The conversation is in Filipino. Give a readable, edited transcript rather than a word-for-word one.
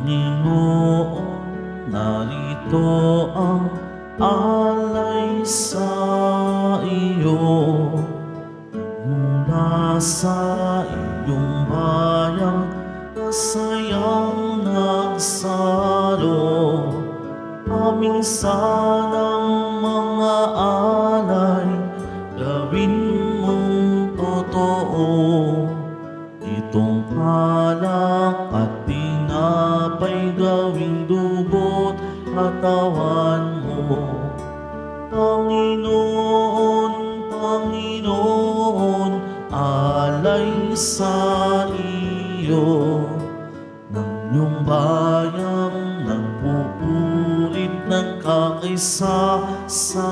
Panginoon, narito ang alay sa iyo. Mula sa iyong bayang masayang nagsalo, aming sanang mga alay gawin mong totoo. Itong alak at tinapay gawing dugo't katawan mo. Panginoon, Panginoon, alay sa iyo. Ng iyong bayang nagpupurit ng kakaisa sa